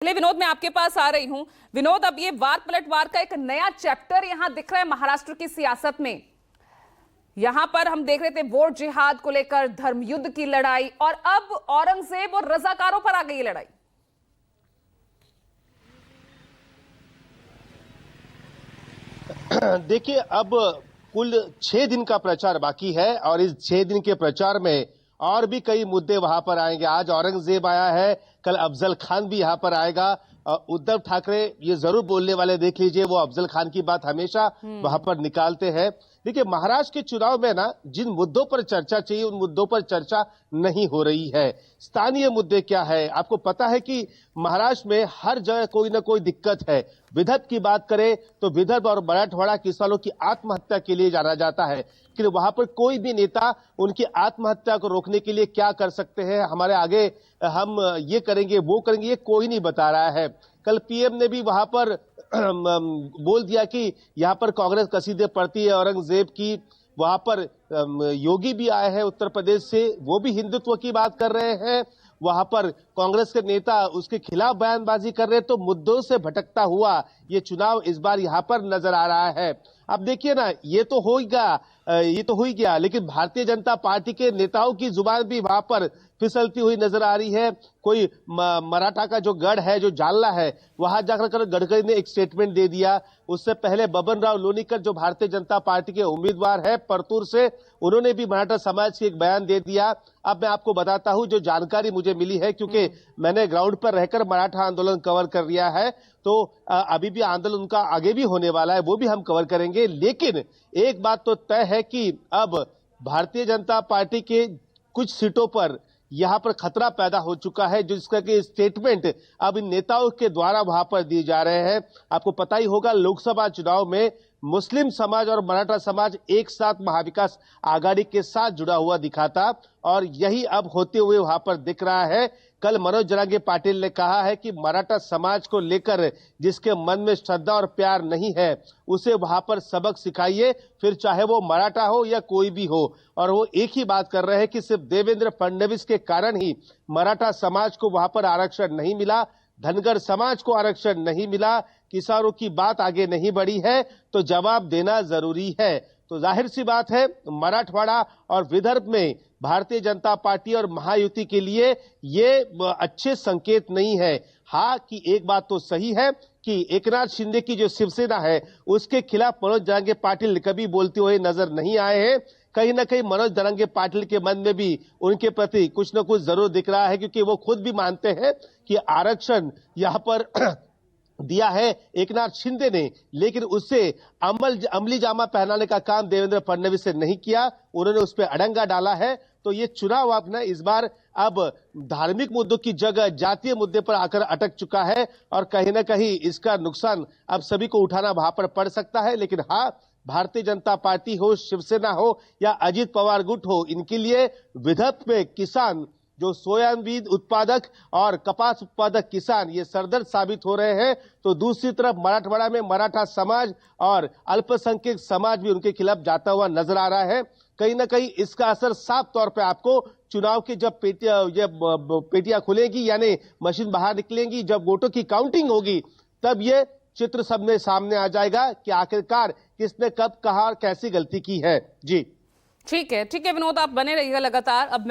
चलिए विनोद, मैं आपके पास आ रही हूं। विनोद, अब ये वार पलटवार का एक नया चैप्टर यहां दिख रहा है महाराष्ट्र की सियासत में। यहां पर हम देख रहे थे वोट जिहाद को लेकर धर्म युद्ध की लड़ाई, और अब औरंगजेब और रजाकारों पर आ गई ये लड़ाई। देखिए, अब कुल 6 दिन का प्रचार बाकी है और इस 6 दिन के प्रचार में और भी कई मुद्दे वहां पर आएंगे। आज औरंगजेब आया है, कल अफजल खान भी यहां पर आएगा। उद्धव ठाकरे ये जरूर बोलने वाले, देख लीजिए, वो अफजल खान की बात हमेशा वहां पर निकालते हैं। देखिए, महाराष्ट्र के चुनाव में ना जिन मुद्दों पर चर्चा चाहिए उन मुद्दों पर चर्चा नहीं हो रही है। स्थानीय मुद्दे क्या है, आपको पता है कि महाराष्ट्र में हर जगह कोई ना कोई दिक्कत है। विदर्भ की बात करें तो विदर्भ और मराठवाड़ा किसानों की आत्महत्या के लिए जाना जाता है, कि वहां पर कोई भी नेता उनकी आत्महत्या को रोकने के लिए क्या कर सकते हैं, हमारे आगे हम ये करेंगे वो करेंगे, ये कोई नहीं बता रहा है। कल पीएम ने भी वहां पर बोल दिया कि यहां पर कांग्रेस कसीदे पड़ती है औरंगजेब की। वहां पर योगी भी आए हैं उत्तर प्रदेश से, वो भी हिंदुत्व की बात कर रहे हैं। वहां पर कांग्रेस के नेता उसके खिलाफ बयानबाजी कर रहे हैं। तो मुद्दों से भटकता हुआ ये चुनाव इस बार यहां पर नजर आ रहा है। अब देखिए ना, ये तो हो ही गया, लेकिन भारतीय जनता पार्टी के नेताओं की जुबान भी वहां पर फिसलती हुई नजर आ रही है। कोई मराठा का जो गढ़ है, जो जालना है, वहां जाकर गडकरी ने एक स्टेटमेंट दे दिया। उससे पहले बबन राव लोनीकर, जो भारतीय जनता पार्टी के उम्मीदवार है परतूर से, उन्होंने भी मराठा समाज की एक बयान दे दिया। अब मैं आपको बताता हूं जो जानकारी मुझे मिली है, क्योंकि मैंने ग्राउंड पर रहकर मराठा आंदोलन कवर कर लिया है, तो अभी भी आंदोलन उनका आगे भी होने वाला है, वो भी हम कवर करेंगे। लेकिन एक बात तो तय है कि अब भारतीय जनता पार्टी के कुछ सीटों पर यहां पर खतरा पैदा हो चुका है, जिसका कि स्टेटमेंट अब इन नेताओं के द्वारा वहां पर दिए जा रहे हैं। आपको पता ही होगा, लोकसभा चुनाव में मुस्लिम समाज और मराठा समाज एक साथ महाविकास आघाड़ी के साथ जुड़ा हुआ दिखा था, और यही अब होते हुए वहां पर दिख रहा है। कल मनोज जरांगे पाटिल ने कहा है कि मराठा समाज को लेकर जिसके मन में श्रद्धा और प्यार नहीं है, उसे वहां पर सबक सिखाइए, फिर चाहे वो मराठा हो या कोई भी हो। और वो एक ही बात कर रहे हैं कि सिर्फ देवेंद्र फडणवीस के कारण ही मराठा समाज को वहां पर आरक्षण नहीं मिला, धनगर समाज को आरक्षण नहीं मिला, किसानों की बात आगे नहीं बढ़ी है, तो जवाब देना जरूरी है। तो जाहिर सी बात है, मराठवाड़ा और विदर्भ में भारतीय जनता पार्टी और महायुति के लिए ये अच्छे संकेत नहीं है। हाँ, कि एक बात तो सही है कि एकनाथ शिंदे की जो शिवसेना है, उसके खिलाफ मनोज जरांगे पाटिल कभी बोलते हुए नजर नहीं आए हैं। कहीं ना कहीं मनोज जरांगे पाटिल के मन में भी उनके प्रति कुछ न कुछ जरूर दिख रहा है, क्योंकि वो खुद भी मानते हैं कि आरक्षण यहाँ पर दिया है एकनाथ शिंदे ने, लेकिन उससे अमली जामा पहनाने का काम देवेंद्र फडणवीस ने नहीं किया, उन्होंने उस पर अड़ंगा डाला है। तो ये चुनाव अपना इस बार अब धार्मिक मुद्दों की जगह जातीय मुद्दे पर आकर अटक चुका है, और कहीं ना कहीं इसका नुकसान अब सभी को उठाना वहां पर पड़ सकता है। लेकिन हाँ, भारतीय जनता पार्टी हो, शिवसेना हो या अजीत पवार गुट हो, इनके लिए विदर्भ में किसान, जो सोयाबीन उत्पादक और कपास उत्पादक किसान, ये सरदर्द साबित हो रहे हैं। तो दूसरी तरफ मराठवाड़ा में मराठा समाज और अल्पसंख्यक समाज भी उनके खिलाफ जाता हुआ नजर आ रहा है। कहीं ना कहीं इसका असर साफ तौर पे आपको चुनाव की जब पेटियां खुलेगी, यानी मशीन बाहर निकलेंगी, जब वोटों की काउंटिंग होगी, तब ये चित्र सबने सामने आ जाएगा कि आखिरकार किसने कब कहा और कैसी गलती की है। जी ठीक है विनोद, आप बने रहिएगा लगातार। अब